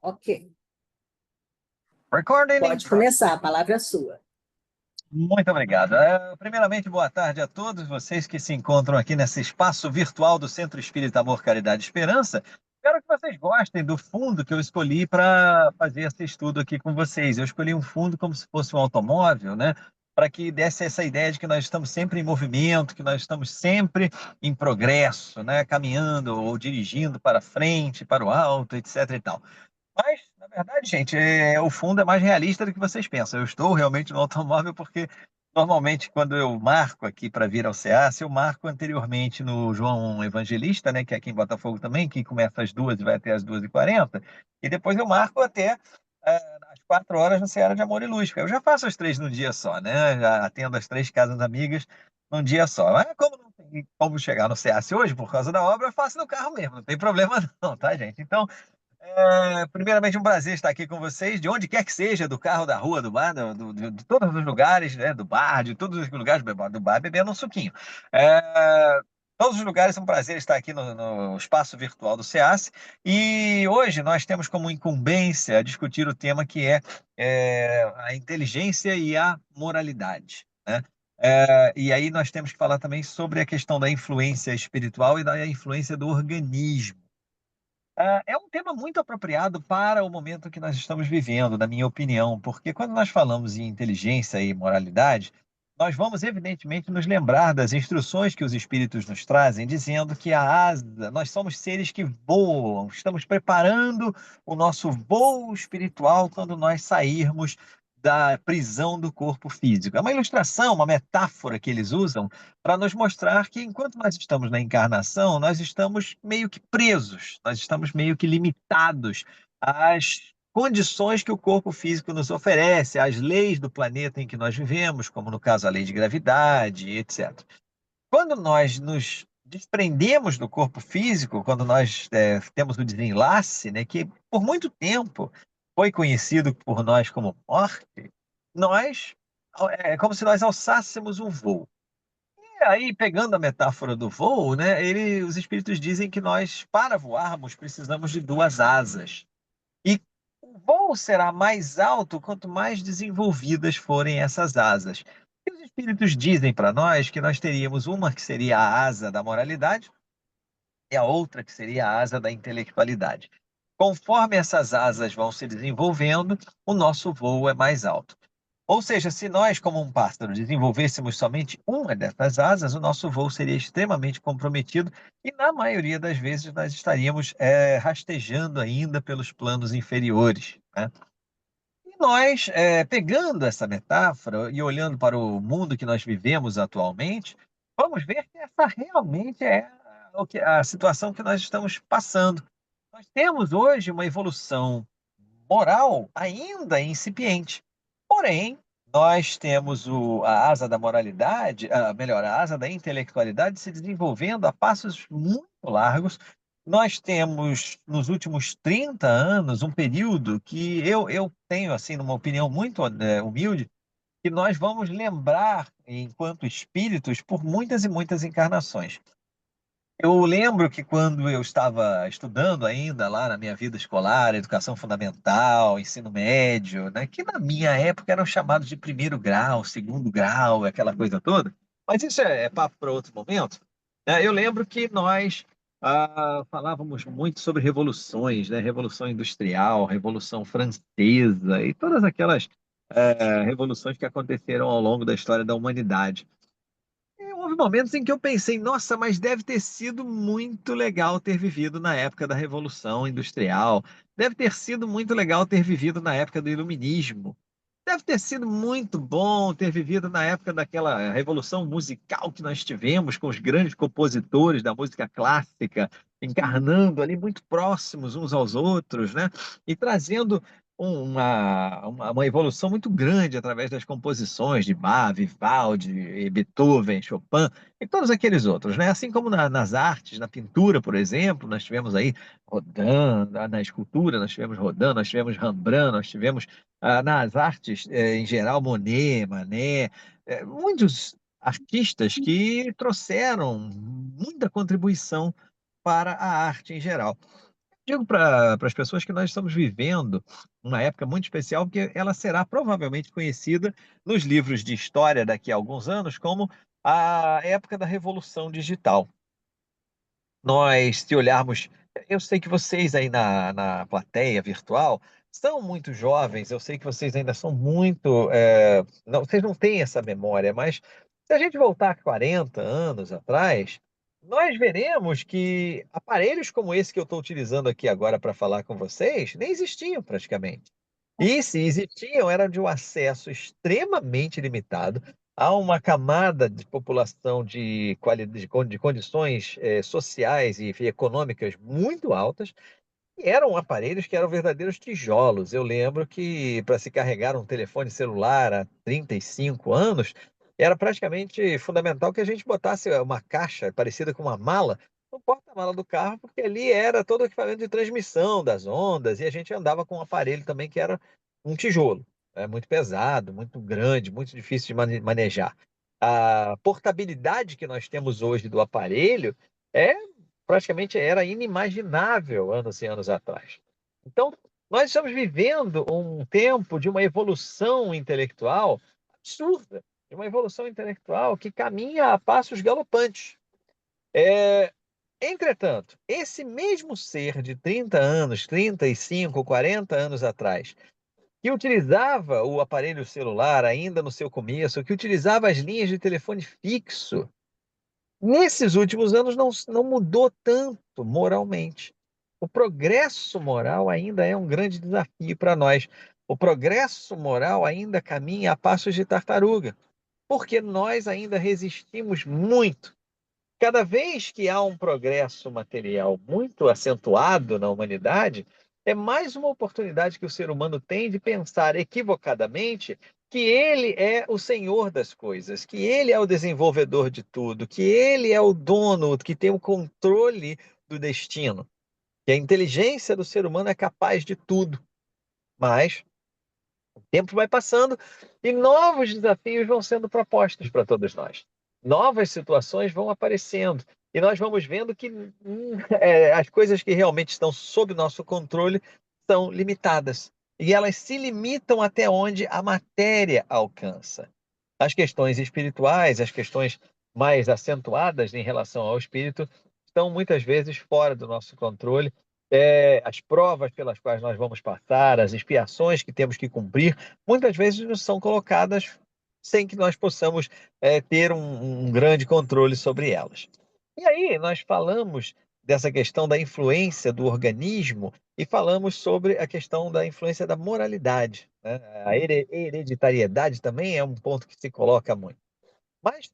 Ok. Recording in Pode progress. começar, a palavra é sua. Muito obrigado. Primeiramente, boa tarde a todos vocês que se encontram aqui nesse espaço virtual do Centro Espírita Amor, Caridade e Esperança. Espero que vocês gostem do fundo que eu escolhi para fazer esse estudo aqui com vocês. Eu escolhi um fundo como se fosse um automóvel, né? Para que desse essa ideia de que nós estamos sempre em movimento, que nós estamos sempre em progresso, né? Caminhando ou dirigindo para frente, para o alto, etc. e tal. Mas, na verdade, gente, o fundo é mais realista do que vocês pensam. Eu estou realmente no automóvel porque, normalmente, quando eu marco aqui para vir ao CEAS, eu marco anteriormente no João Evangelista, né, que é aqui em Botafogo também, que começa às 2 e vai até às 2h40, e depois eu marco até às 4 horas no Seara de Amor e Luz. Eu já faço as três num dia só, né? Já atendo as três casas amigas num dia só. Mas como não tem como chegar no CEAS hoje, por causa da obra, eu faço no carro mesmo, não tem problema não, tá, gente? Então, primeiramente, um prazer estar aqui com vocês, de onde quer que seja, do carro, da rua, do bar, de todos os lugares, né, do bar, de todos os lugares do bar, bebendo um suquinho. É, Todos os lugares, é um prazer estar aqui no espaço virtual do SEAS. E hoje nós temos como incumbência discutir o tema que é a inteligência e a moralidade, né? E aí nós temos que falar também sobre a questão da influência espiritual e da influência do organismo. É um tema muito apropriado para o momento que nós estamos vivendo, na minha opinião, porque quando nós falamos em inteligência e moralidade, nós vamos, evidentemente, nos lembrar das instruções que os espíritos nos trazem, dizendo que a asa, nós somos seres que voam, estamos preparando o nosso voo espiritual quando nós sairmos da prisão do corpo físico. É uma ilustração, uma metáfora que eles usam para nos mostrar que enquanto nós estamos na encarnação, nós estamos meio que presos, nós estamos meio que limitados às condições que o corpo físico nos oferece, às leis do planeta em que nós vivemos, como no caso a lei de gravidade, etc. Quando nós nos desprendemos do corpo físico, quando nós temos o desenlace, né, que por muito tempo foi conhecido por nós como morte, nós é como se nós alçássemos um voo. E aí, pegando a metáfora do voo, né, os espíritos dizem que nós, para voarmos, precisamos de duas asas. E o voo será mais alto quanto mais desenvolvidas forem essas asas. E os espíritos dizem para nós que nós teríamos uma que seria a asa da moralidade e a outra que seria a asa da intelectualidade. Conforme essas asas vão se desenvolvendo, o nosso voo é mais alto. Ou seja, se nós, como um pássaro, desenvolvêssemos somente uma dessas asas, o nosso voo seria extremamente comprometido e, na maioria das vezes, nós estaríamos rastejando ainda pelos planos inferiores, né? E nós, pegando essa metáfora e olhando para o mundo que nós vivemos atualmente, vamos ver que essa realmente é a situação que nós estamos passando. Nós temos hoje uma evolução moral ainda incipiente. Porém, nós temos a asa da moralidade, melhor, a asa da intelectualidade se desenvolvendo a passos muito largos. Nós temos, nos últimos 30 anos, um período que eu tenho, assim, numa opinião muito humilde, que nós vamos lembrar, enquanto espíritos, por muitas e muitas encarnações. Eu lembro que quando eu estava estudando ainda lá na minha vida escolar, educação fundamental, ensino médio, né, que na minha época eram chamados de primeiro grau, segundo grau, aquela coisa toda, mas isso é papo para outro momento. Eu lembro que nós falávamos muito sobre revoluções, né, Revolução Industrial, Revolução Francesa e todas aquelas revoluções que aconteceram ao longo da história da humanidade. Houve momentos em que eu pensei, nossa, mas deve ter sido muito legal ter vivido na época da Revolução Industrial. Deve ter sido muito legal ter vivido na época do Iluminismo. Deve ter sido muito bom ter vivido na época daquela revolução musical que nós tivemos, com os grandes compositores da música clássica, encarnando ali muito próximos uns aos outros, né? E trazendo uma evolução muito grande através das composições de Bach, Vivaldi, Beethoven, Chopin e todos aqueles outros, né? Assim como nas artes, na pintura, por exemplo, nós tivemos aí Rodin, na escultura, nós tivemos Rodin, nós tivemos Rembrandt, nós tivemos nas artes em geral, Monet, Manet, muitos artistas que trouxeram muita contribuição para a arte em geral. Digo para as pessoas que nós estamos vivendo uma época muito especial, porque ela será provavelmente conhecida nos livros de história daqui a alguns anos como a época da Revolução Digital. Nós, se olharmos, eu sei que vocês aí na plateia virtual são muito jovens, eu sei que vocês ainda são muito, não, vocês não têm essa memória, mas se a gente voltar 40 anos atrás, nós veremos que aparelhos como esse que eu estou utilizando aqui agora para falar com vocês nem existiam praticamente. E se existiam, eram de um acesso extremamente limitado a uma camada de população de condições sociais e econômicas muito altas, e eram aparelhos que eram verdadeiros tijolos. Eu lembro que para se carregar um telefone celular há 35 anos, era praticamente fundamental que a gente botasse uma caixa parecida com uma mala no porta-mala do carro, porque ali era todo o equipamento de transmissão das ondas, e a gente andava com um aparelho também que era um tijolo. É muito pesado, muito grande, muito difícil de manejar. A portabilidade que nós temos hoje do aparelho é praticamente era inimaginável anos e anos atrás. Então, nós estamos vivendo um tempo de uma evolução intelectual absurda, de uma evolução intelectual que caminha a passos galopantes. Entretanto, esse mesmo ser de 30 anos, 35, 40 anos atrás, que utilizava o aparelho celular ainda no seu começo, que utilizava as linhas de telefone fixo, nesses últimos anos não mudou tanto moralmente. O progresso moral ainda é um grande desafio para nós. O progresso moral ainda caminha a passos de tartaruga, porque nós ainda resistimos muito. Cada vez que há um progresso material muito acentuado na humanidade, é mais uma oportunidade que o ser humano tem de pensar equivocadamente que ele é o senhor das coisas, que ele é o desenvolvedor de tudo, que ele é o dono, que tem o controle do destino, que a inteligência do ser humano é capaz de tudo. Mas o tempo vai passando e novos desafios vão sendo propostos para todos nós. Novas situações vão aparecendo e nós vamos vendo que as coisas que realmente estão sob nosso controle são limitadas. E elas se limitam até onde a matéria alcança. As questões espirituais, as questões mais acentuadas em relação ao espírito, estão muitas vezes fora do nosso controle. As provas pelas quais nós vamos passar, as expiações que temos que cumprir, muitas vezes nos são colocadas sem que nós possamos ter um grande controle sobre elas. E aí nós falamos dessa questão da influência do organismo e falamos sobre a questão da influência da moralidade, né? A hereditariedade também é um ponto que se coloca muito. Mas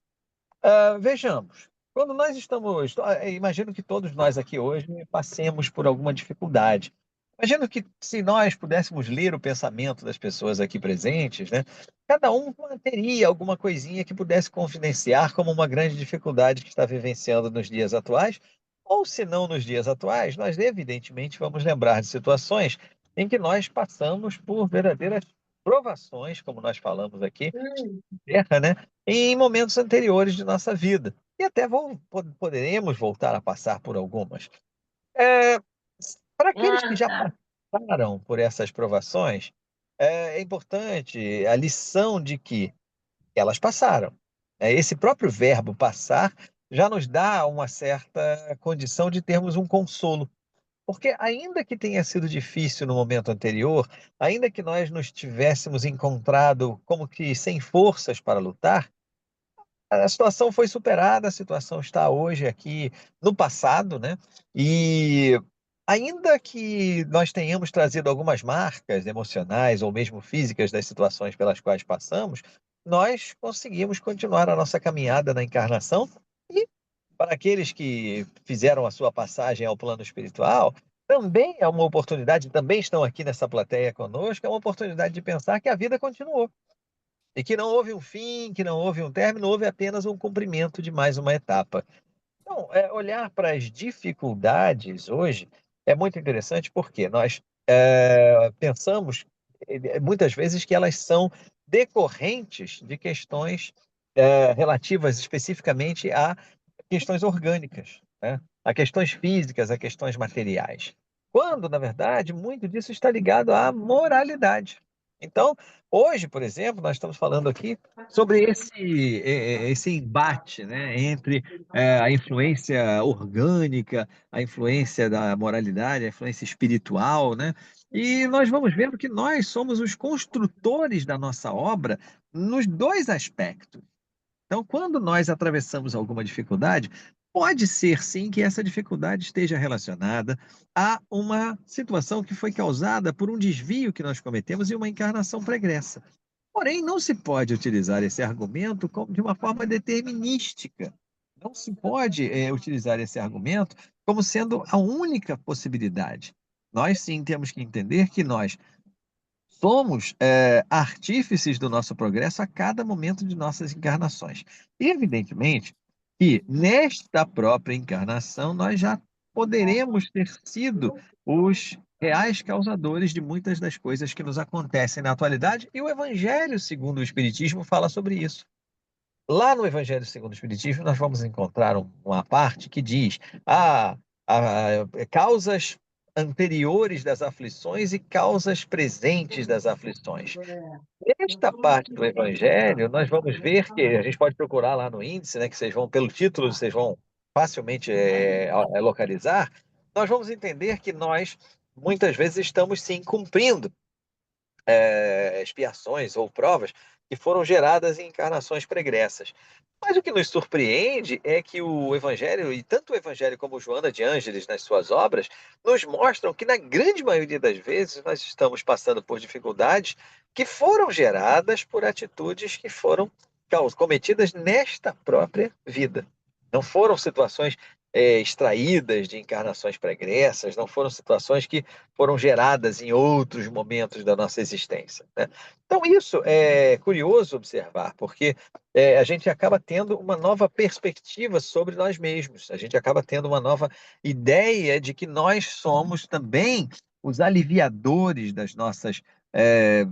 vejamos, quando nós estamos, imagino que todos nós aqui hoje passemos por alguma dificuldade. Imagino que se nós pudéssemos ler o pensamento das pessoas aqui presentes, né, cada um teria alguma coisinha que pudesse confidenciar como uma grande dificuldade que está vivenciando nos dias atuais, ou se não nos dias atuais, nós evidentemente vamos lembrar de situações em que nós passamos por verdadeiras provações, como nós falamos aqui, terra, né, em momentos anteriores de nossa vida. E até poderemos voltar a passar por algumas. Eh, para aqueles que já passaram por essas provações, é importante a lição de que elas passaram. Esse próprio verbo passar já nos dá uma certa condição de termos um consolo. Porque ainda que tenha sido difícil no momento anterior, ainda que nós nos tivéssemos encontrado como que sem forças para lutar, a situação foi superada, a situação está hoje aqui no passado, né? E ainda que nós tenhamos trazido algumas marcas emocionais ou mesmo físicas das situações pelas quais passamos, nós conseguimos continuar a nossa caminhada na encarnação e para aqueles que fizeram a sua passagem ao plano espiritual, também é uma oportunidade, também estão aqui nessa plateia conosco, é uma oportunidade de pensar que a vida continuou. E que não houve um fim, que não houve um término, houve apenas um cumprimento de mais uma etapa. Então, olhar para as dificuldades hoje é muito interessante porque nós pensamos muitas vezes que elas são decorrentes de questões relativas especificamente a questões orgânicas, né? A questões físicas, a questões materiais. quando, na verdade, muito disso está ligado à moralidade. Então, hoje, por exemplo, nós estamos falando aqui sobre esse embate, né, entre a influência orgânica, a influência da moralidade, a influência espiritual, né? E nós vamos vendo que nós somos os construtores da nossa obra nos dois aspectos. Então, quando nós atravessamos alguma dificuldade, pode ser sim que essa dificuldade esteja relacionada a uma situação que foi causada por um desvio que nós cometemos em uma encarnação pregressa. Porém, não se pode utilizar esse argumento de uma forma determinística. Não se pode utilizar esse argumento como sendo a única possibilidade. Nós sim temos que entender que nós somos, artífices do nosso progresso a cada momento de nossas encarnações. E evidentemente que nesta própria encarnação nós já poderemos ter sido os reais causadores de muitas das coisas que nos acontecem na atualidade, e o Evangelho segundo o Espiritismo fala sobre isso. Lá no Evangelho segundo o Espiritismo, nós vamos encontrar uma parte que diz: causas anteriores das aflições e causas presentes das aflições. Nesta parte do Evangelho, nós vamos ver que a gente pode procurar lá no índice, né, que vocês vão, pelo título, vocês vão facilmente localizar. Nós vamos entender que nós, muitas vezes, estamos sim cumprindo expiações ou provas que foram geradas em encarnações pregressas. Mas o que nos surpreende é que o Evangelho, e tanto o Evangelho como Joana de Ângeles nas suas obras, nos mostram que, na grande maioria das vezes, nós estamos passando por dificuldades que foram geradas por atitudes que foram cometidas nesta própria vida. Não foram situações extraídas de encarnações pregressas, não foram situações que foram geradas em outros momentos da nossa existência, né? Então, isso é curioso observar, porque a gente acaba tendo uma nova perspectiva sobre nós mesmos, a gente acaba tendo uma nova ideia de que nós somos também os aliviadores das nossas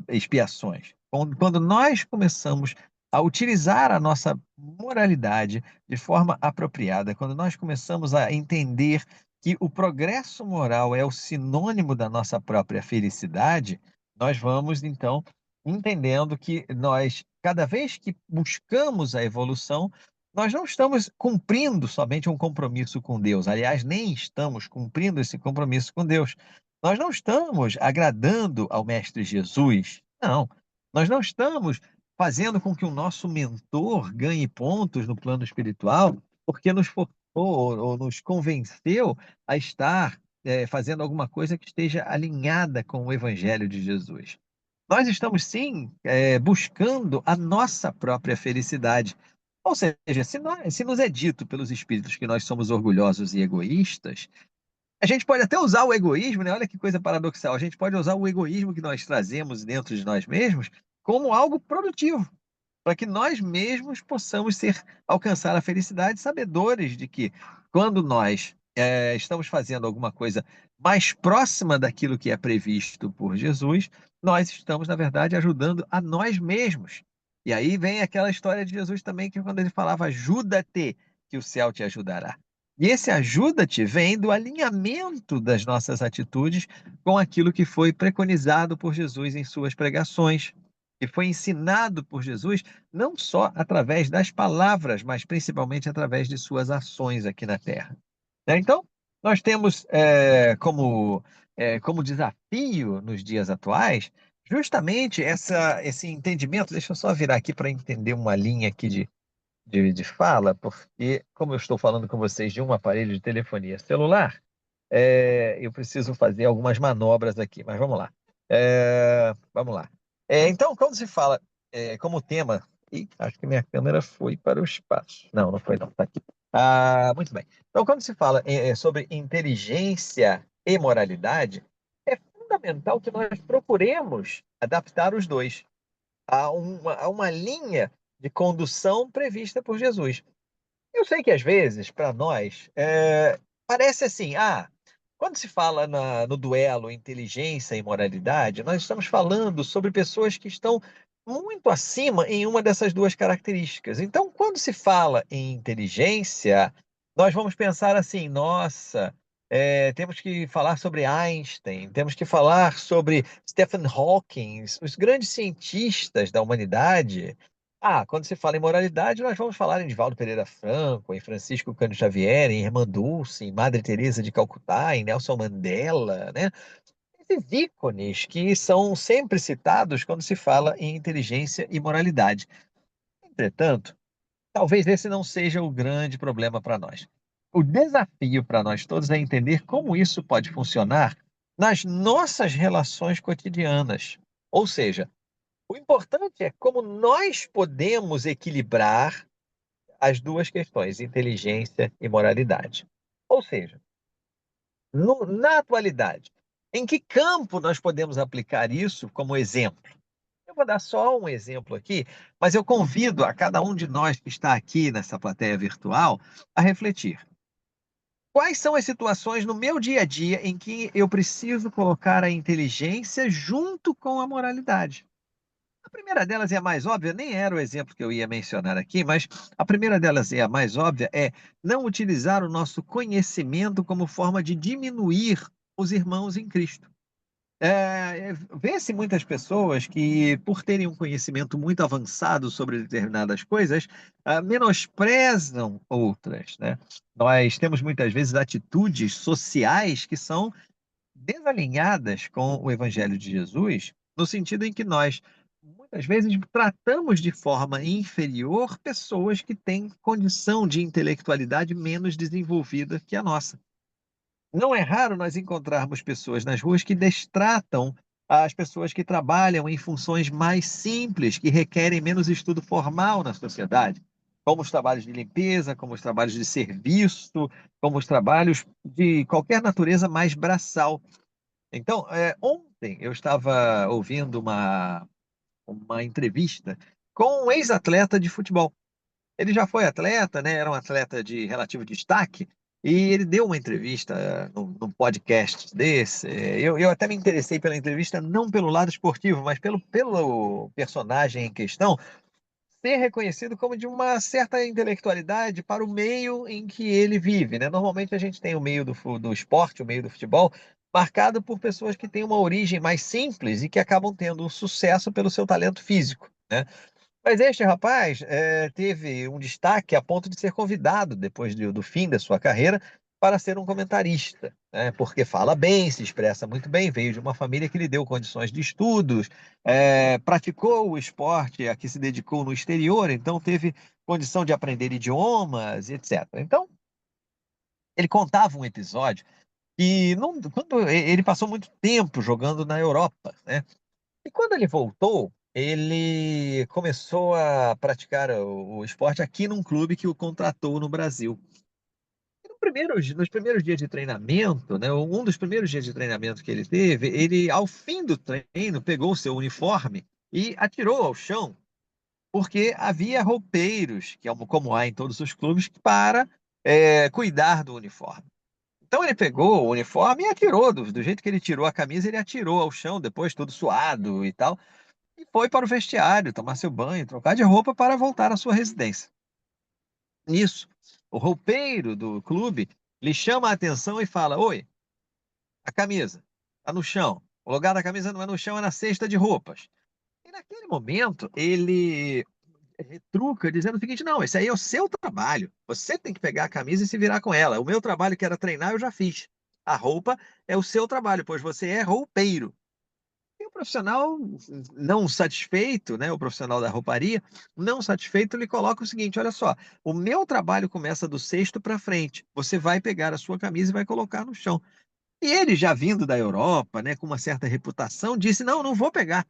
expiações. Quando nós começamos a utilizar a nossa moralidade de forma apropriada, quando nós começamos a entender que o progresso moral é o sinônimo da nossa própria felicidade, nós vamos então entendendo que nós, cada vez que buscamos a evolução, nós não estamos cumprindo somente um compromisso com Deus, aliás, nem estamos cumprindo esse compromisso com Deus. Nós não estamos agradando ao Mestre Jesus, não. Nós não estamos fazendo com que o nosso mentor ganhe pontos no plano espiritual, porque nos forçou ou nos convenceu a estar fazendo alguma coisa que esteja alinhada com o Evangelho de Jesus. Nós estamos sim buscando a nossa própria felicidade. Ou seja, se nos é dito pelos espíritos que nós somos orgulhosos e egoístas, a gente pode até usar o egoísmo, né? Olha que coisa paradoxal. A gente pode usar o egoísmo que nós trazemos dentro de nós mesmos como algo produtivo, para que nós mesmos possamos alcançar a felicidade, sabedores de que quando nós estamos fazendo alguma coisa mais próxima daquilo que é previsto por Jesus, nós estamos, na verdade, ajudando a nós mesmos. E aí vem aquela história de Jesus também, que quando ele falava, ajuda-te, que o céu te ajudará. E esse ajuda-te vem do alinhamento das nossas atitudes com aquilo que foi preconizado por Jesus em suas pregações, que foi ensinado por Jesus não só através das palavras, mas principalmente através de suas ações aqui na Terra. Né? Então, nós temos como desafio nos dias atuais justamente esse entendimento. Deixa eu só virar aqui para entender uma linha aqui de fala, porque, como eu estou falando com vocês de um aparelho de telefonia celular, eu preciso fazer algumas manobras aqui, mas vamos lá. Vamos lá. Então, quando se fala como tema. Ih, acho que minha câmera foi para o espaço. Não, não foi, não, está aqui. Muito bem. Então, quando se fala sobre inteligência e moralidade, é fundamental que nós procuremos adaptar os dois a uma linha de condução prevista por Jesus. Eu sei que às vezes, para nós, parece assim, quando se fala no duelo inteligência e moralidade, nós estamos falando sobre pessoas que estão muito acima em uma dessas duas características. Então, quando se fala em inteligência, nós vamos pensar assim, nossa, temos que falar sobre Einstein, temos que falar sobre Stephen Hawking, os grandes cientistas da humanidade. Quando se fala em moralidade, nós vamos falar em Divaldo Pereira Franco, em Francisco Cândido Xavier, em Irmã Dulce, em Madre Teresa de Calcutá, em Nelson Mandela, né? Esses ícones que são sempre citados quando se fala em inteligência e moralidade. Entretanto, talvez esse não seja o grande problema para nós. O desafio para nós todos é entender como isso pode funcionar nas nossas relações cotidianas. Ou seja, o importante é como nós podemos equilibrar as duas questões, inteligência e moralidade. Ou seja, na atualidade, em que campo nós podemos aplicar isso como exemplo? Eu vou dar só um exemplo aqui, mas eu convido a cada um de nós que está aqui nessa plateia virtual a refletir. Quais são as situações no meu dia a dia em que eu preciso colocar a inteligência junto com a moralidade? A primeira delas é a mais óbvia, nem era o exemplo que eu ia mencionar aqui, mas a primeira delas é a mais óbvia, é não utilizar o nosso conhecimento como forma de diminuir os irmãos em Cristo. Vê-se muitas pessoas que, por terem um conhecimento muito avançado sobre determinadas coisas, menosprezam outras, né? Nós temos muitas vezes atitudes sociais que são desalinhadas com o Evangelho de Jesus, no sentido em que nós, muitas vezes, tratamos de forma inferior pessoas que têm condição de intelectualidade menos desenvolvida que a nossa. Não é raro nós encontrarmos pessoas nas ruas que destratam as pessoas que trabalham em funções mais simples, que requerem menos estudo formal na sociedade, como os trabalhos de limpeza, como os trabalhos de serviço, como os trabalhos de qualquer natureza mais braçal. Então, ontem eu estava ouvindo uma entrevista com um ex-atleta de futebol. Ele já foi atleta, né, era um atleta de relativo destaque, e ele deu uma entrevista num podcast desse. Eu até me interessei pela entrevista, não pelo lado esportivo, mas pelo personagem em questão ser reconhecido como de uma certa intelectualidade para o meio em que ele vive, né? Normalmente a gente tem o meio do esporte, o meio do futebol, marcado por pessoas que têm uma origem mais simples e que acabam tendo um sucesso pelo seu talento físico, né? Mas este rapaz, teve um destaque a ponto de ser convidado, depois do fim da sua carreira, para ser um comentarista, né, porque fala bem, se expressa muito bem, veio de uma família que lhe deu condições de estudos, praticou o esporte a que se dedicou no exterior, então teve condição de aprender idiomas, etc. Então, ele contava um episódio que quando ele passou muito tempo jogando na Europa, né? E quando ele voltou, ele começou a praticar o esporte aqui num clube que o contratou no Brasil. E nos primeiros dias de treinamento, né, um dos primeiros dias de treinamento que ele teve, ele, ao fim do treino, pegou o seu uniforme e atirou ao chão, porque havia roupeiros, que é como há em todos os clubes, para cuidar do uniforme. Então ele pegou o uniforme e atirou, do jeito que ele tirou a camisa, ele atirou ao chão, depois todo suado e tal. E foi para o vestiário tomar seu banho, trocar de roupa para voltar à sua residência. Nisso, o roupeiro do clube lhe chama a atenção e fala: Oi, a camisa está no chão. O lugar da camisa não é no chão, é na cesta de roupas. E naquele momento, ele retruca dizendo o seguinte: Não, esse aí é o seu trabalho. Você tem que pegar a camisa e se virar com ela. O meu trabalho, que era treinar, eu já fiz. A roupa é o seu trabalho, pois você é roupeiro. E o profissional não satisfeito, né, o profissional da rouparia, não satisfeito, ele coloca o seguinte: olha só, o meu trabalho começa do cesto para frente. Você vai pegar a sua camisa e vai colocar no chão. E ele, já vindo da Europa, né, com uma certa reputação, disse: não, não vou pegar.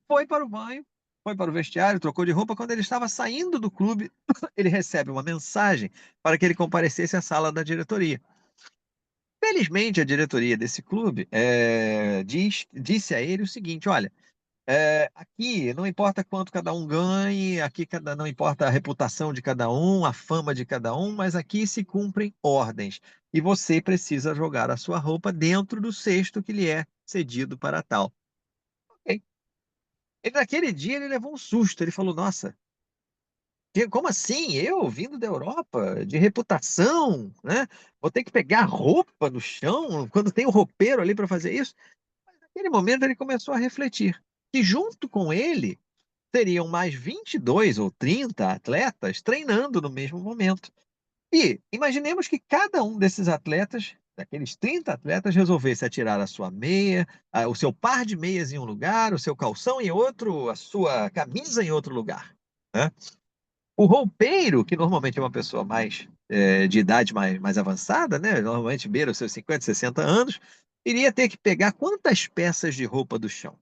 Foi para o banho, foi para o vestiário, trocou de roupa. Quando ele estava saindo do clube, ele recebe uma mensagem para que ele comparecesse à sala da diretoria. Felizmente, a diretoria desse clube disse a ele o seguinte: olha, aqui não importa quanto cada um ganhe, aqui não importa a reputação de cada um, a fama de cada um, mas aqui se cumprem ordens. E você precisa jogar a sua roupa dentro do cesto que lhe é cedido para tal. Ok. E naquele dia ele levou um susto. Ele falou: Nossa, Como assim? Eu, vindo da Europa, de reputação, né? Vou ter que pegar roupa no chão quando tem o roupeiro ali para fazer isso? Naquele momento ele começou a refletir que junto com ele teriam mais 22 ou 30 atletas treinando no mesmo momento. E imaginemos que cada um desses atletas, daqueles 30 atletas, resolvesse atirar a sua meia, o seu par de meias em um lugar, o seu calção em outro, a sua camisa em outro lugar, né? O roupeiro, que normalmente é uma pessoa mais de idade mais avançada, né? Normalmente beira os seus 50, 60 anos, iria ter que pegar quantas peças de roupa do chão?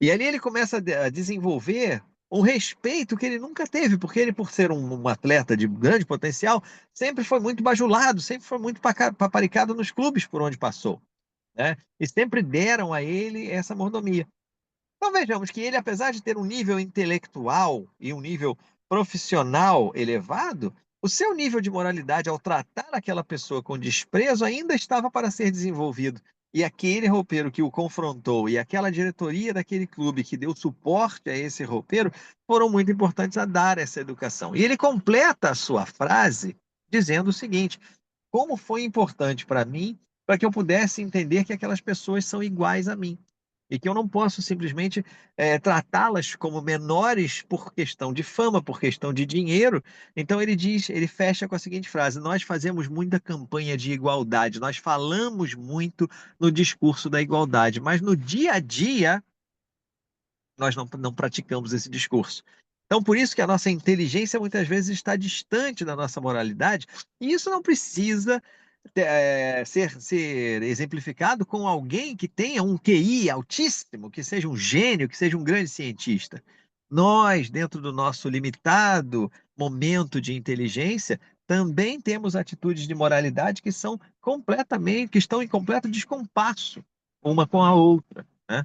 E ali ele começa a desenvolver um respeito que ele nunca teve, porque ele, por ser um atleta de grande potencial, sempre foi muito bajulado, sempre foi muito paparicado nos clubes por onde passou, né? E sempre deram a ele essa mordomia. Então vejamos que ele, apesar de ter um nível intelectual e um nível profissional elevado, o seu nível de moralidade ao tratar aquela pessoa com desprezo ainda estava para ser desenvolvido. E aquele roupeiro que o confrontou e aquela diretoria daquele clube que deu suporte a esse roupeiro foram muito importantes a dar essa educação. E ele completa a sua frase dizendo o seguinte: como foi importante para mim para que eu pudesse entender que aquelas pessoas são iguais a mim e que eu não posso simplesmente tratá-las como menores por questão de fama, por questão de dinheiro. Então ele diz, ele fecha com a seguinte frase: nós fazemos muita campanha de igualdade, nós falamos muito no discurso da igualdade, mas no dia a dia nós não praticamos esse discurso. Então, por isso que a nossa inteligência muitas vezes está distante da nossa moralidade, e isso não precisa ser exemplificado com alguém que tenha um QI altíssimo, que seja um gênio, que seja um grande cientista. Nós, dentro do nosso limitado momento de inteligência, também temos atitudes de moralidade que estão em completo descompasso uma com a outra, né?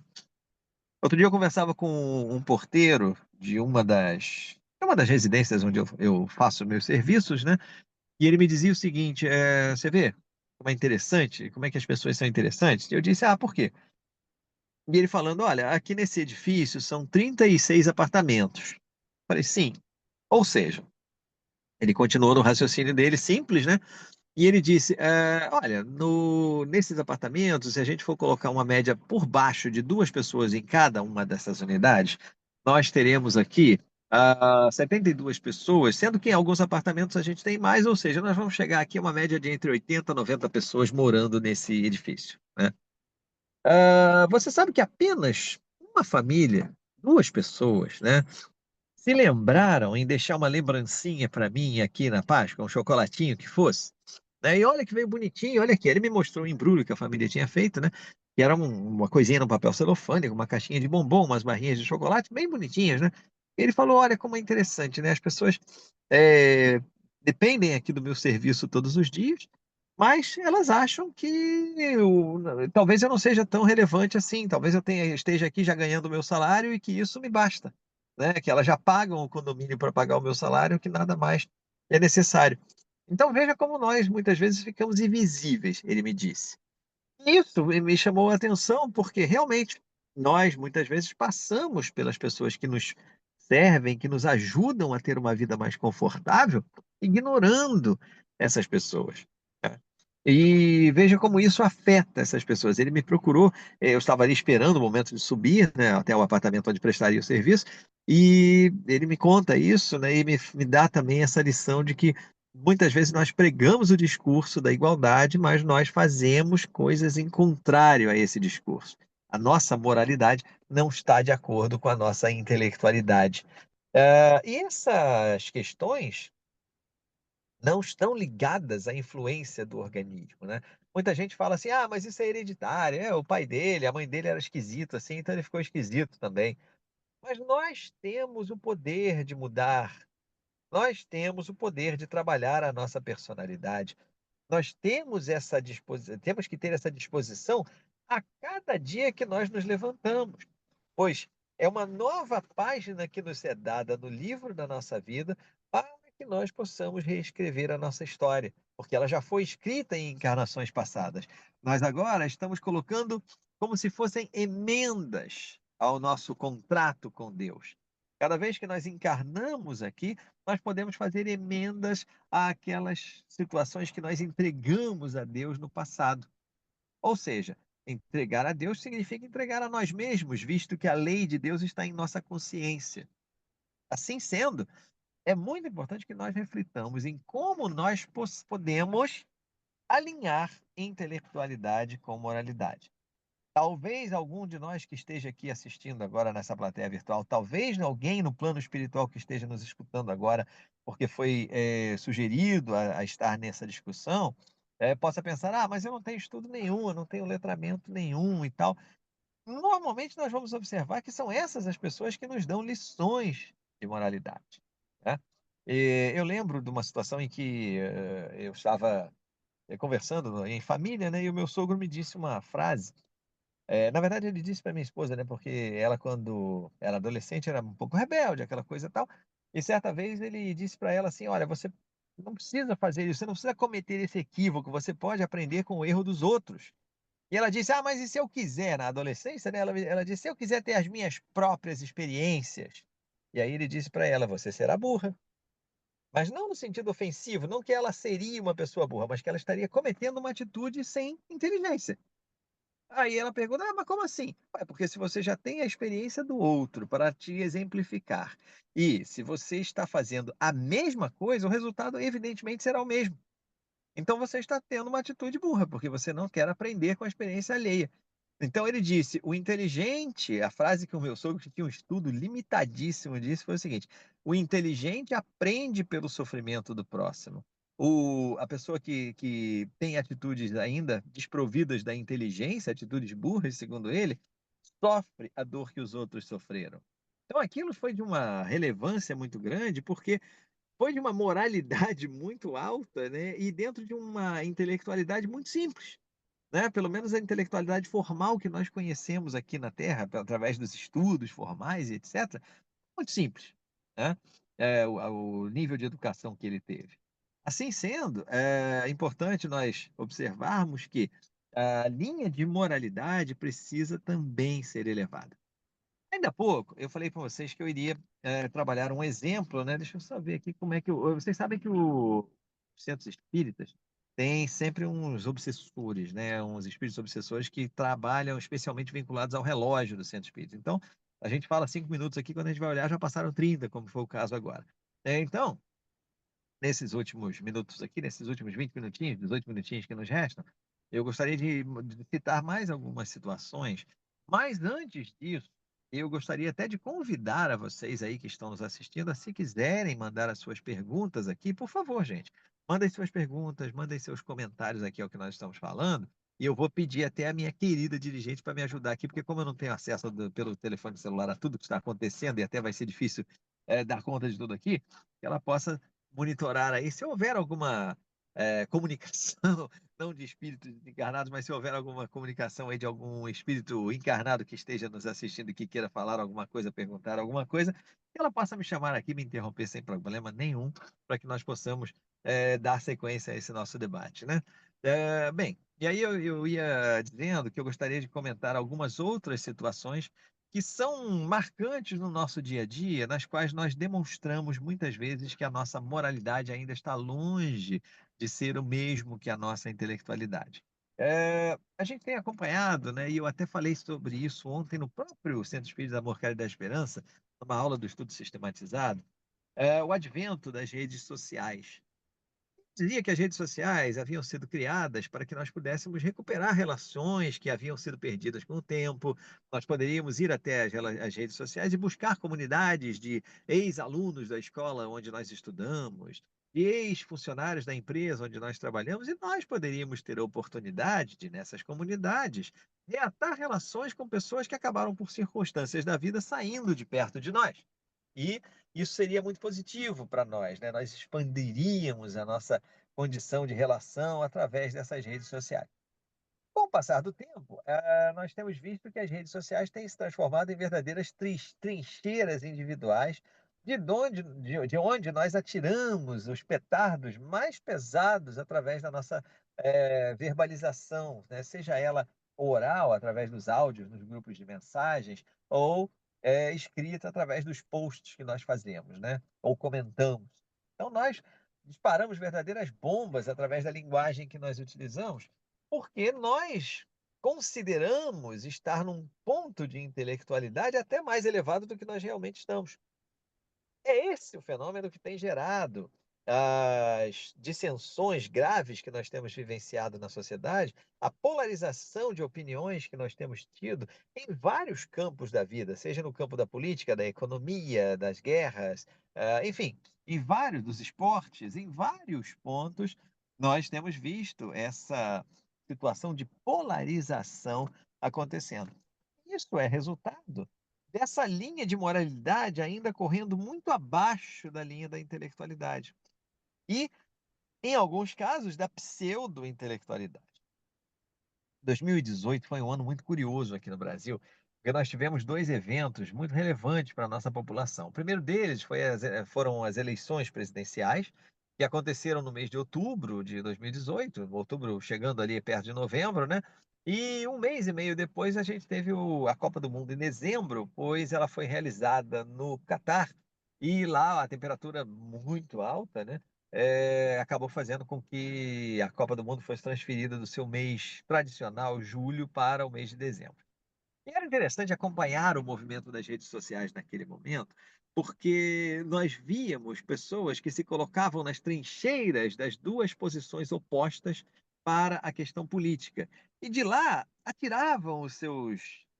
Outro dia eu conversava com um porteiro de uma das residências onde eu faço meus serviços, né? E ele me dizia o seguinte: você vê como é interessante, como é que as pessoas são interessantes? Eu disse: ah, por quê? E ele falando: olha, aqui nesse edifício são 36 apartamentos. Falei: sim. Ou seja, ele continuou no raciocínio dele, simples, né? E ele disse: olha, nesses apartamentos, se a gente for colocar uma média por baixo de 2 pessoas em cada uma dessas unidades, nós teremos aqui 72 pessoas, sendo que em alguns apartamentos a gente tem mais, ou seja, nós vamos chegar aqui a uma média de entre 80 e 90 pessoas morando nesse edifício, né? Você sabe que apenas uma família, 2 pessoas, né, se lembraram em deixar uma lembrancinha para mim aqui na Páscoa, um chocolatinho que fosse, né? E olha que veio bonitinho, olha aqui. Ele me mostrou o embrulho que a família tinha feito, né? Que era uma coisinha no papel celofane, uma caixinha de bombom, umas barrinhas de chocolate bem bonitinhas, né? Ele falou: olha como é interessante, né? As pessoas eh, dependem aqui do meu serviço todos os dias, mas elas acham que talvez eu não seja tão relevante assim, talvez esteja aqui já ganhando o meu salário e que isso me basta, né? Que elas já pagam o condomínio para pagar o meu salário, que nada mais é necessário. Então veja como nós muitas vezes ficamos invisíveis, ele me disse. Isso me chamou a atenção, porque realmente nós muitas vezes passamos pelas pessoas que nos servem, que nos ajudam a ter uma vida mais confortável, ignorando essas pessoas, né? E veja como isso afeta essas pessoas. Ele me procurou, eu estava ali esperando o momento de subir, né, até o apartamento onde prestaria o serviço, e ele me conta isso, né, e me dá também essa lição de que muitas vezes nós pregamos o discurso da igualdade, mas nós fazemos coisas em contrário a esse discurso. A nossa moralidade não está de acordo com a nossa intelectualidade. E essas questões não estão ligadas à influência do organismo, né? Muita gente fala assim: ah, mas isso é hereditário, o pai dele, a mãe dele era esquisito assim, então ele ficou esquisito também. Mas nós temos o poder de mudar, nós temos o poder de trabalhar a nossa personalidade. Nós temos essa disposição, temos que ter essa disposição a cada dia que nós nos levantamos, pois é uma nova página que nos é dada no livro da nossa vida para que nós possamos reescrever a nossa história, porque ela já foi escrita em encarnações passadas. Nós agora estamos colocando como se fossem emendas ao nosso contrato com Deus. Cada vez que nós encarnamos aqui, nós podemos fazer emendas àquelas situações que nós entregamos a Deus no passado. Ou seja, entregar a Deus significa entregar a nós mesmos, visto que a lei de Deus está em nossa consciência. Assim sendo, é muito importante que nós reflitamos em como nós podemos alinhar intelectualidade com moralidade. Talvez algum de nós que esteja aqui assistindo agora nessa plateia virtual, talvez alguém no plano espiritual que esteja nos escutando agora, porque foi sugerido a estar nessa discussão, possa pensar: ah, mas eu não tenho estudo nenhum, eu não tenho letramento nenhum e tal. Normalmente nós vamos observar que são essas as pessoas que nos dão lições de moralidade, né? Eu lembro de uma situação em que eu estava conversando em família, né, e o meu sogro me disse uma frase. Na verdade, ele disse para minha esposa, né, porque ela, quando era adolescente, era um pouco rebelde, aquela coisa e tal. E certa vez ele disse para ela assim: olha, você não precisa fazer isso, você não precisa cometer esse equívoco, você pode aprender com o erro dos outros. E ela disse: ah, mas e se eu quiser, na adolescência, né? Ela disse: se eu quiser ter as minhas próprias experiências. E aí ele disse para ela: você será burra. Mas não no sentido ofensivo, não que ela seria uma pessoa burra, mas que ela estaria cometendo uma atitude sem inteligência. Aí ela pergunta: "Ah, mas como assim?" Ué, porque se você já tem a experiência do outro para te exemplificar, e se você está fazendo a mesma coisa, o resultado evidentemente será o mesmo. Então você está tendo uma atitude burra, porque você não quer aprender com a experiência alheia. Então ele disse: "O inteligente", a frase que o meu sogro, que tinha um estudo limitadíssimo, disse foi o seguinte: "O inteligente aprende pelo sofrimento do próximo. A pessoa que tem atitudes ainda desprovidas da inteligência, atitudes burras, segundo ele, sofre a dor que os outros sofreram". Então aquilo foi de uma relevância muito grande, porque foi de uma moralidade muito alta, né, e dentro de uma intelectualidade muito simples, né, pelo menos a intelectualidade formal que nós conhecemos aqui na Terra, através dos estudos formais e etcétera, muito simples, né, o nível de educação que ele teve. Assim sendo, é importante nós observarmos que a linha de moralidade precisa também ser elevada. Ainda há pouco, eu falei para vocês que eu iria, trabalhar um exemplo, né, deixa eu só ver aqui como é que vocês sabem que o os centros espíritas tem sempre uns obsessores, né, uns espíritos obsessores que trabalham especialmente vinculados ao relógio do centro espírita. Então, a gente fala 5 minutos aqui, quando a gente vai olhar já passaram 30, como foi o caso agora. Então, nesses últimos minutos aqui, nesses últimos 20 minutinhos, 18 minutinhos que nos restam, eu gostaria de citar mais algumas situações, mas antes disso, eu gostaria até de convidar a vocês aí que estão nos assistindo, a se quiserem mandar as suas perguntas aqui, por favor, gente, mandem suas perguntas, mandem seus comentários aqui ao que nós estamos falando, e eu vou pedir até a minha querida dirigente para me ajudar aqui, porque como eu não tenho acesso pelo telefone celular a tudo que está acontecendo, e até vai ser difícil dar conta de tudo aqui, que ela possa monitorar aí, se houver alguma comunicação, não de espíritos encarnados, mas se houver alguma comunicação aí de algum espírito encarnado que esteja nos assistindo e que queira falar alguma coisa, perguntar alguma coisa, que ela possa me chamar aqui, me interromper sem problema nenhum, para que nós possamos dar sequência a esse nosso debate, né? Bem, e aí eu ia dizendo que eu gostaria de comentar algumas outras situações que são marcantes no nosso dia a dia, nas quais nós demonstramos muitas vezes que a nossa moralidade ainda está longe de ser o mesmo que a nossa intelectualidade. A gente tem acompanhado, né, e eu até falei sobre isso ontem no próprio Centro Espírita Amor, Caridade e Esperança, numa aula do estudo sistematizado, o advento das redes sociais. Dizia que as redes sociais haviam sido criadas para que nós pudéssemos recuperar relações que haviam sido perdidas com o tempo. Nós poderíamos ir até as redes sociais e buscar comunidades de ex-alunos da escola onde nós estudamos, de ex-funcionários da empresa onde nós trabalhamos, e nós poderíamos ter a oportunidade de, nessas comunidades, reatar relações com pessoas que acabaram, por circunstâncias da vida, saindo de perto de nós. E isso seria muito positivo para nós, né? Nós expandiríamos a nossa condição de relação através dessas redes sociais. Com o passar do tempo, nós temos visto que as redes sociais têm se transformado em verdadeiras trincheiras individuais, de onde nós atiramos os petardos mais pesados através da nossa verbalização, né? Seja ela oral, através dos áudios, nos grupos de mensagens, ou escrita através dos posts que nós fazemos, né, ou comentamos. Então nós disparamos verdadeiras bombas através da linguagem que nós utilizamos, porque nós consideramos estar num ponto de intelectualidade até mais elevado do que nós realmente estamos. É esse o fenômeno que tem gerado as dissensões graves que nós temos vivenciado na sociedade, a polarização de opiniões que nós temos tido em vários campos da vida, seja no campo da política, da economia, das guerras, enfim, em vários dos esportes, em vários pontos, nós temos visto essa situação de polarização acontecendo. Isso é resultado dessa linha de moralidade ainda correndo muito abaixo da linha da intelectualidade e, em alguns casos, da pseudo-intelectualidade. 2018 foi um ano muito curioso aqui no Brasil, porque nós tivemos 2 eventos muito relevantes para a nossa população. O primeiro deles foram as eleições presidenciais, que aconteceram no mês de outubro de 2018, outubro chegando ali perto de novembro, né? E um mês e meio depois a gente teve a Copa do Mundo em dezembro, pois ela foi realizada no Catar. E lá a temperatura muito alta, né? Acabou fazendo com que a Copa do Mundo fosse transferida do seu mês tradicional, julho, para o mês de dezembro. E era interessante acompanhar o movimento das redes sociais naquele momento, porque nós víamos pessoas que se colocavam nas trincheiras das duas posições opostas para a questão política. E de lá atiravam as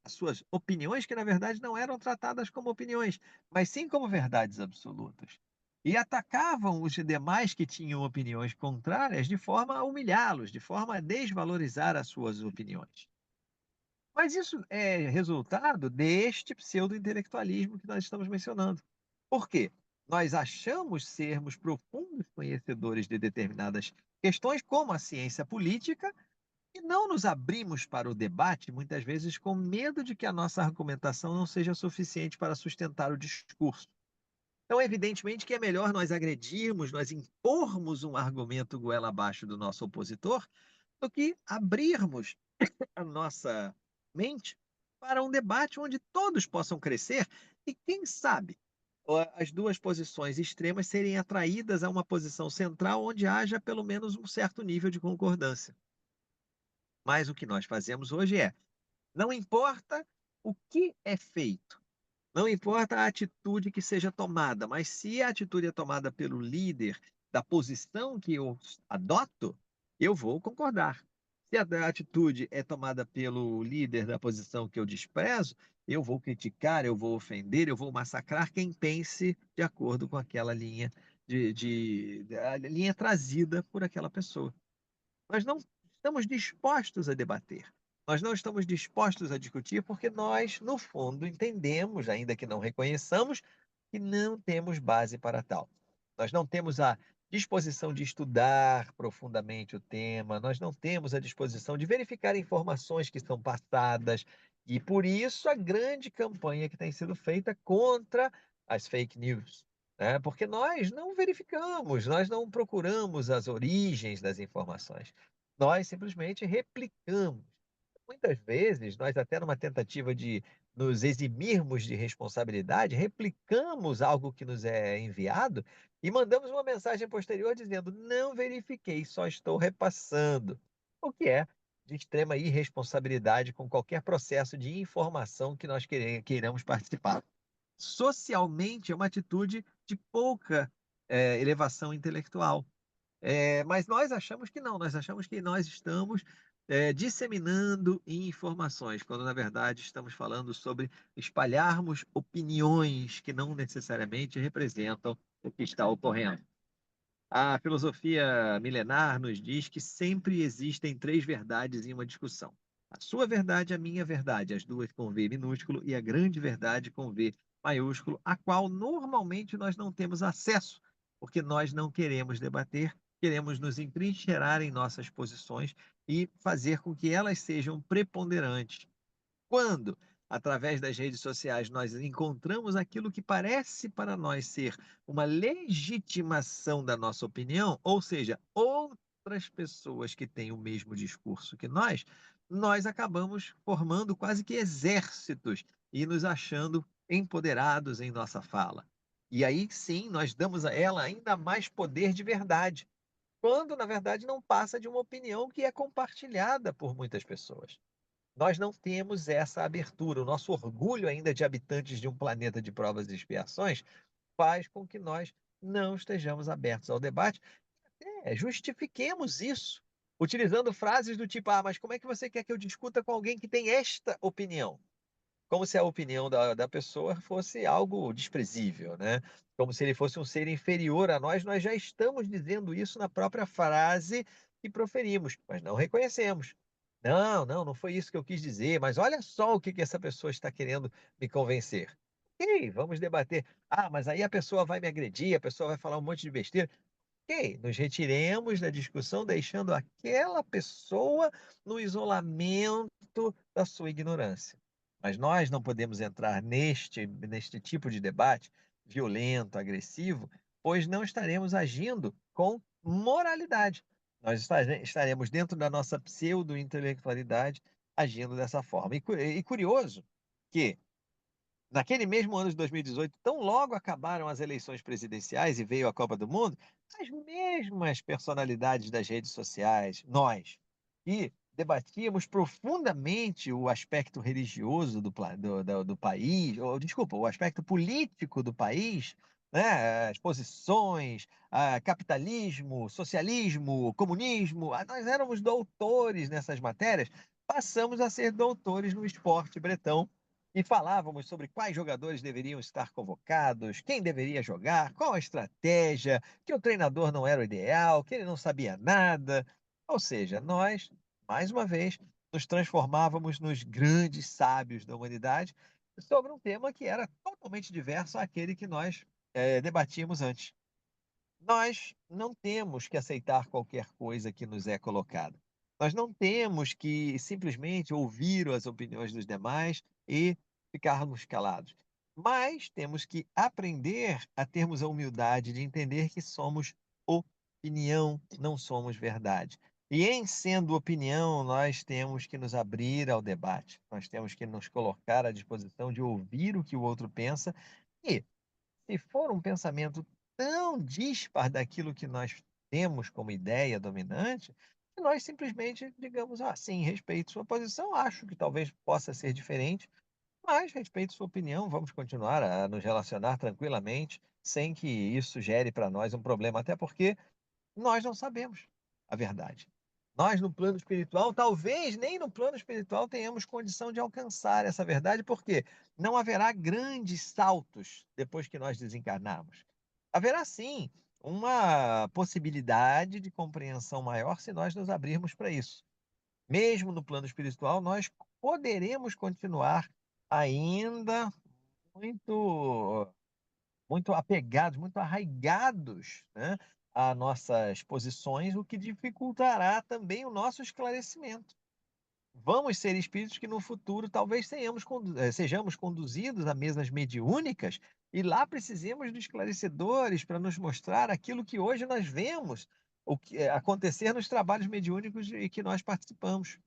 suas opiniões, que na verdade não eram tratadas como opiniões, mas sim como verdades absolutas. E atacavam os demais que tinham opiniões contrárias de forma a humilhá-los, de forma a desvalorizar as suas opiniões. Mas isso é resultado deste pseudo-intelectualismo que nós estamos mencionando. Por quê? Nós achamos sermos profundos conhecedores de determinadas questões, como a ciência política, e não nos abrimos para o debate, muitas vezes com medo de que a nossa argumentação não seja suficiente para sustentar o discurso. Então, evidentemente que é melhor nós agredirmos, nós impormos um argumento goela abaixo do nosso opositor, do que abrirmos a nossa mente para um debate onde todos possam crescer e, quem sabe, as duas posições extremas serem atraídas a uma posição central onde haja pelo menos um certo nível de concordância. Mas o que nós fazemos hoje é, não importa o que é feito, não importa a atitude que seja tomada, mas se a atitude é tomada pelo líder da posição que eu adoto, eu vou concordar. Se a atitude é tomada pelo líder da posição que eu desprezo, eu vou criticar, eu vou ofender, eu vou massacrar quem pense de acordo com aquela linha a linha trazida por aquela pessoa. Nós não estamos dispostos a debater. Nós não estamos dispostos a discutir porque nós, no fundo, entendemos, ainda que não reconheçamos, que não temos base para tal. Nós não temos a disposição de estudar profundamente o tema, nós não temos a disposição de verificar informações que são passadas, e por isso a grande campanha que tem sido feita contra as fake news, né? Porque nós não verificamos, nós não procuramos as origens das informações, nós simplesmente replicamos. Muitas vezes, nós até numa tentativa de nos eximirmos de responsabilidade, replicamos algo que nos é enviado e mandamos uma mensagem posterior dizendo: "Não verifiquei, só estou repassando", o que é de extrema irresponsabilidade com qualquer processo de informação que nós queiramos participar. Socialmente, é uma atitude de pouca, elevação intelectual. Mas nós achamos que não, nós achamos que nós estamos, disseminando informações, quando na verdade estamos falando sobre espalharmos opiniões que não necessariamente representam o que está ocorrendo. A filosofia milenar nos diz que sempre existem 3 verdades em uma discussão. A sua verdade, a minha verdade, as duas com V minúsculo, e a grande verdade com V maiúsculo, a qual normalmente nós não temos acesso, porque nós não queremos debater, queremos nos entrincheirar em nossas posições e fazer com que elas sejam preponderantes. Quando, através das redes sociais, nós encontramos aquilo que parece para nós ser uma legitimação da nossa opinião, ou seja, outras pessoas que têm o mesmo discurso que nós acabamos formando quase que exércitos e nos achando empoderados em nossa fala. E aí sim, nós damos a ela ainda mais poder de verdade, quando na verdade não passa de uma opinião que é compartilhada por muitas pessoas. Nós não temos essa abertura. O nosso orgulho ainda de habitantes de um planeta de provas e expiações faz com que nós não estejamos abertos ao debate. Justifiquemos isso, utilizando frases do tipo: ah, mas como é que você quer que eu discuta com alguém que tem esta opinião? Como se a opinião da pessoa fosse algo desprezível, né? Como se ele fosse um ser inferior a nós já estamos dizendo isso na própria frase que proferimos, mas não reconhecemos. Não, não, não foi isso que eu quis dizer, mas olha só o que que essa pessoa está querendo me convencer. Ok, vamos debater. Ah, mas aí a pessoa vai me agredir, a pessoa vai falar um monte de besteira. Ok, nos retiremos da discussão, deixando aquela pessoa no isolamento da sua ignorância. Mas nós não podemos entrar neste tipo de debate violento, agressivo, pois não estaremos agindo com moralidade. Nós estaremos dentro da nossa pseudo-intelectualidade agindo dessa forma. E curioso que naquele mesmo ano de 2018, tão logo acabaram as eleições presidenciais e veio a Copa do Mundo, as mesmas personalidades das redes sociais, nós, que debatíamos profundamente o aspecto religioso do país, ou, desculpa, o aspecto político do país, né, as posições, capitalismo, socialismo, comunismo, nós éramos doutores nessas matérias, passamos a ser doutores no esporte bretão e falávamos sobre quais jogadores deveriam estar convocados, quem deveria jogar, qual a estratégia, que o treinador não era o ideal, que ele não sabia nada. Ou seja, nós, mais uma vez, nos transformávamos nos grandes sábios da humanidade sobre um tema que era totalmente diverso àquele que nós debatíamos antes. Nós não temos que aceitar qualquer coisa que nos é colocada. Nós não temos que simplesmente ouvir as opiniões dos demais e ficarmos calados. Mas temos que aprender a termos a humildade de entender que somos opinião, não somos verdade. E em sendo opinião, nós temos que nos abrir ao debate. Nós temos que nos colocar à disposição de ouvir o que o outro pensa e se for um pensamento tão dispar daquilo que nós temos como ideia dominante, que nós simplesmente digamos: "Ah, sim, respeito sua posição, acho que talvez possa ser diferente, mas respeito sua opinião, vamos continuar a nos relacionar tranquilamente, sem que isso gere para nós um problema", até porque nós não sabemos a verdade. Nós, no plano espiritual, talvez nem no plano espiritual tenhamos condição de alcançar essa verdade, porque não haverá grandes saltos depois que nós desencarnarmos. Haverá sim uma possibilidade de compreensão maior se nós nos abrirmos para isso. Mesmo no plano espiritual, nós poderemos continuar ainda muito muito apegados, muito arraigados, né, a nossas posições, o que dificultará também o nosso esclarecimento. Vamos ser espíritos que no futuro talvez sejamos conduzidos a mesas mediúnicas e lá precisemos de esclarecedores para nos mostrar aquilo que hoje nós vemos acontecer nos trabalhos mediúnicos e que nós participamos.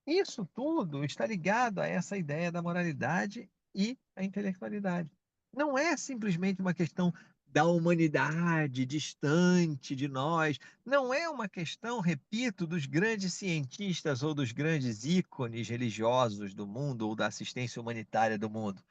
Isso tudo está ligado a essa ideia da moralidade e a intelectualidade. Não é simplesmente uma questão da humanidade distante de nós, não é uma questão, repito, dos grandes cientistas ou dos grandes ícones religiosos do mundo ou da assistência humanitária do mundo.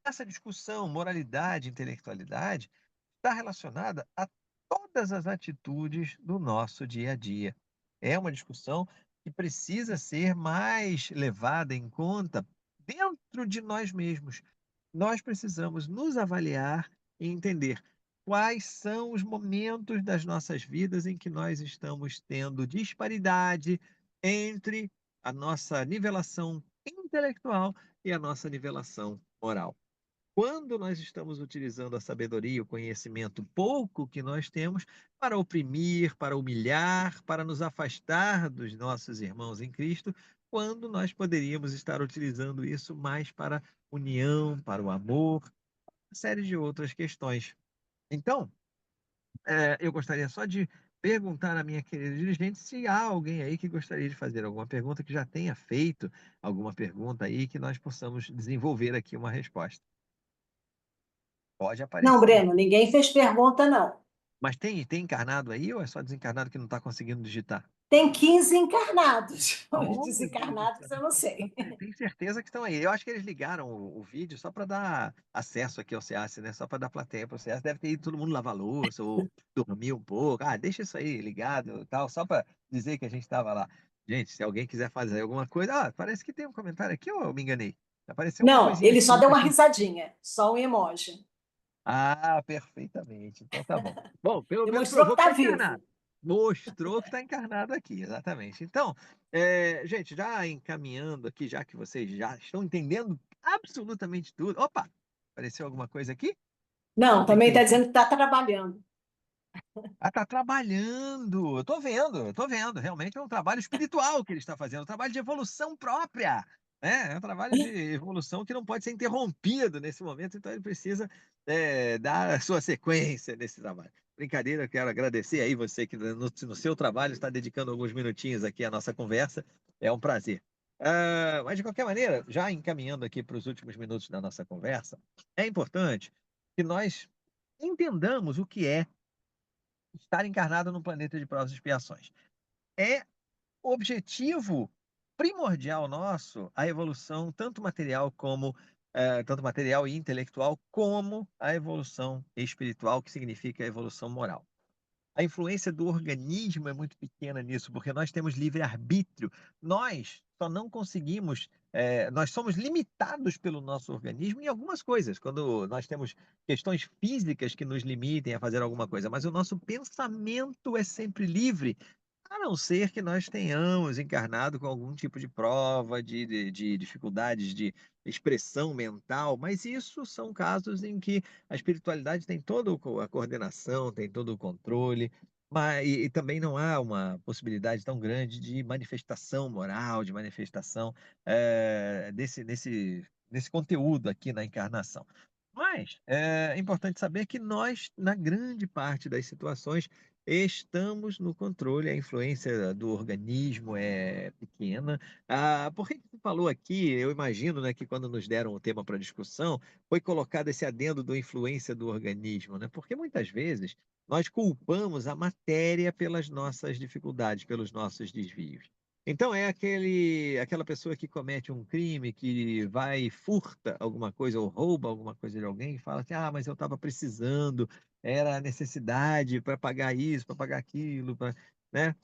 Essa discussão, moralidade e intelectualidade, está relacionada a todas as atitudes do nosso dia a dia. É uma discussão que precisa ser mais levada em conta dentro de nós mesmos. Nós precisamos nos avaliar e entender quais são os momentos das nossas vidas em que nós estamos tendo disparidade entre a nossa nivelação intelectual e a nossa nivelação moral. Quando nós estamos utilizando a sabedoria, o conhecimento pouco que nós temos para oprimir, para humilhar, para nos afastar dos nossos irmãos em Cristo, quando nós poderíamos estar utilizando isso mais para união, para o amor, uma série de outras questões. Então, eu gostaria só de perguntar à minha querida dirigente se há alguém aí que gostaria de fazer alguma pergunta, que já tenha feito alguma pergunta aí, que nós possamos desenvolver aqui uma resposta. Pode Não, aparecer. Breno, ninguém fez pergunta, não. Mas tem encarnado aí ou é só desencarnado que não está conseguindo digitar? Tem 15 encarnados. Os Oh, meu Deus do céu. desencarnados eu não sei. Tenho certeza que estão aí. Eu acho que eles ligaram o vídeo só para dar acesso aqui ao SEAS, né? Só para dar plateia para o SEAS. Deve ter ido todo mundo lavar louça ou dormir um pouco. Ah, deixa isso aí ligado e tal, só para dizer que a gente estava lá. Gente, se alguém quiser fazer alguma coisa. Ah, parece que tem um comentário aqui ou eu me enganei? Apareceu uma Não, coisinha ele só deu escrita uma aqui. risadinha, só um emoji. Ah, perfeitamente. Então tá bom. Bom, pelo menos Demonstrou que provou que está está encarnado. vivo. Mostrou que está encarnado aqui, exatamente. Então, gente, já encaminhando aqui, já que vocês já estão entendendo absolutamente tudo. Opa! Apareceu alguma coisa aqui? O Não, que também que é está isso? dizendo que está trabalhando. Ah, tá trabalhando. Eu tô vendo. Realmente é um trabalho espiritual que ele está fazendo, um trabalho de evolução própria, né? É um trabalho de evolução que não pode ser interrompido nesse momento, então ele precisa, dar a sua sequência nesse trabalho. Brincadeira, eu quero agradecer aí você que no seu trabalho está dedicando alguns minutinhos aqui à nossa conversa. É um prazer. Mas de qualquer maneira, já encaminhando aqui para os últimos minutos da nossa conversa, é importante que nós entendamos o que é estar encarnado num planeta de provas e expiações. É objetivo primordial nosso a evolução tanto material e intelectual, como a evolução espiritual, que significa a evolução moral. A influência do organismo é muito pequena nisso, porque nós temos livre-arbítrio. Nós só não conseguimos, nós somos limitados pelo nosso organismo em algumas coisas, quando nós temos questões físicas que nos limitem a fazer alguma coisa, mas o nosso pensamento é sempre livre, a não ser que nós tenhamos encarnado com algum tipo de prova, de dificuldades de expressão mental, mas isso são casos em que a espiritualidade tem toda a coordenação, tem todo o controle, mas e também não há uma possibilidade tão grande de manifestação moral, de manifestação, desse conteúdo aqui na encarnação. Mas é importante saber que nós, na grande parte das situações, estamos no controle, a influência do organismo é pequena. Por que você falou aqui, eu imagino, né, que quando nos deram o tema para discussão, foi colocado esse adendo do influência do organismo, né? Porque muitas vezes nós culpamos a matéria pelas nossas dificuldades, pelos nossos desvios. Então é aquela pessoa que comete um crime, que vai e furta alguma coisa ou rouba alguma coisa de alguém e fala assim: "Ah, mas eu estava precisando, era a necessidade para pagar isso, para pagar aquilo, pra", né?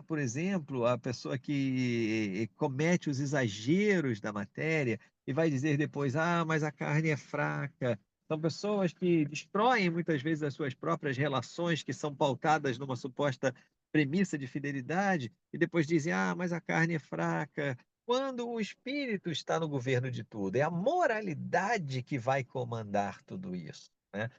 Por exemplo, a pessoa que comete os exageros da matéria e vai dizer depois: "Ah, mas a carne é fraca". São pessoas que destroem muitas vezes as suas próprias relações, que são pautadas numa suposta premissa de fidelidade, e depois dizem: "Ah, mas a carne é fraca", quando o espírito está no governo de tudo. É a moralidade que vai comandar tudo isso, né.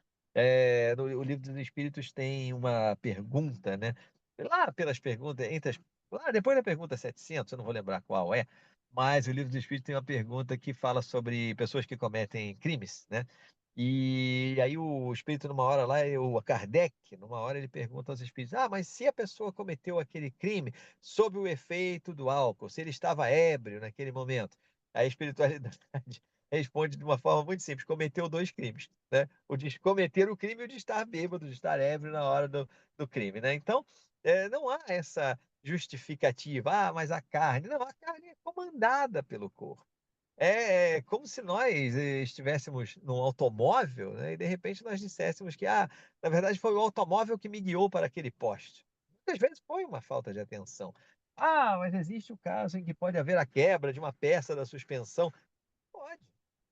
No o Livro dos Espíritos tem uma pergunta, né, lá pelas perguntas entre as lá depois da pergunta 700, eu não vou lembrar qual é, mas o Livro dos Espíritos tem uma pergunta que fala sobre pessoas que cometem crimes, né. E aí o espírito numa hora lá, o Kardec, numa hora ele pergunta aos espíritos: "Ah, mas se a pessoa cometeu aquele crime sob o efeito do álcool, se ele estava ébrio naquele momento?" Aí a espiritualidade responde de uma forma muito simples: cometeu 2 crimes, né, o de cometer o crime e o de estar bêbado, de estar ébrio na hora do crime, né. Então, não há essa justificativa: "Ah, mas a carne", não, a carne é comandada pelo corpo. É como se nós, estivéssemos num automóvel, né, e de repente nós disséssemos que: "Ah, na verdade foi o automóvel que me guiou para aquele poste". Muitas vezes foi uma falta de atenção. "Ah, mas existe o caso em que pode haver a quebra de uma peça da suspensão". Pode,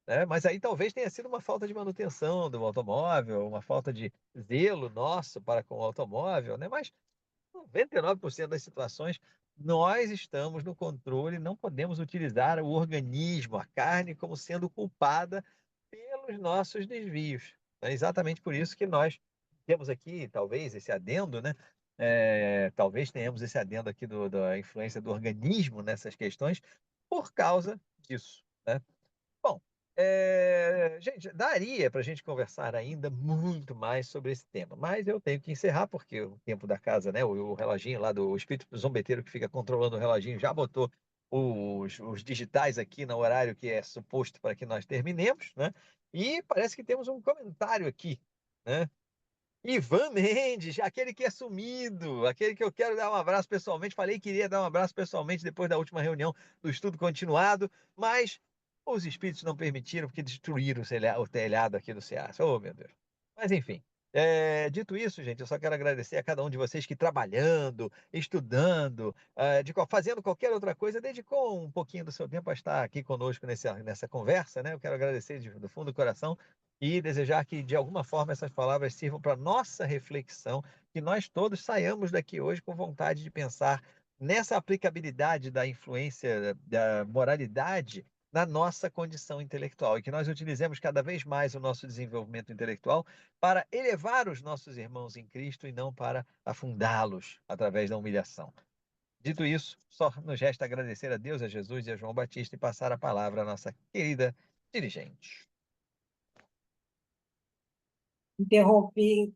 né, mas aí talvez tenha sido uma falta de manutenção do automóvel, uma falta de zelo nosso para com o automóvel, né, mas 99% das situações, nós estamos no controle, não podemos utilizar o organismo, a carne, como sendo culpada pelos nossos desvios. É exatamente por isso que nós temos aqui, talvez, esse adendo, né? Talvez tenhamos esse adendo aqui da influência do organismo nessas questões, por causa disso, né? Bom, Gente, daria para a gente conversar ainda muito mais sobre esse tema, mas eu tenho que encerrar porque o tempo da casa, né? O reloginho lá do espírito zombeteiro que fica controlando o reloginho já botou os digitais aqui no horário que é suposto para que nós terminemos, né? E parece que temos um comentário aqui, né? Ivan Mendes, aquele que é sumido, aquele que eu quero dar um abraço pessoalmente. Falei que iria dar um abraço pessoalmente depois da última reunião do estudo continuado, mas os espíritos não permitiram porque destruíram o telhado aqui do SEAS. Oh, meu Deus. Mas enfim, dito isso, gente, eu só quero agradecer a cada um de vocês que trabalhando, estudando, fazendo qualquer outra coisa, dedicou um pouquinho do seu tempo a estar aqui conosco nessa conversa, né? Eu quero agradecer do fundo do coração e desejar que, de alguma forma, essas palavras sirvam para nossa reflexão, que nós todos saiamos daqui hoje com vontade de pensar nessa aplicabilidade da influência da moralidade na nossa condição intelectual e que nós utilizemos cada vez mais o nosso desenvolvimento intelectual para elevar os nossos irmãos em Cristo e não para afundá-los através da humilhação. Dito isso, só nos resta agradecer a Deus, a Jesus e a João Batista e passar a palavra à nossa querida dirigente. Interrompi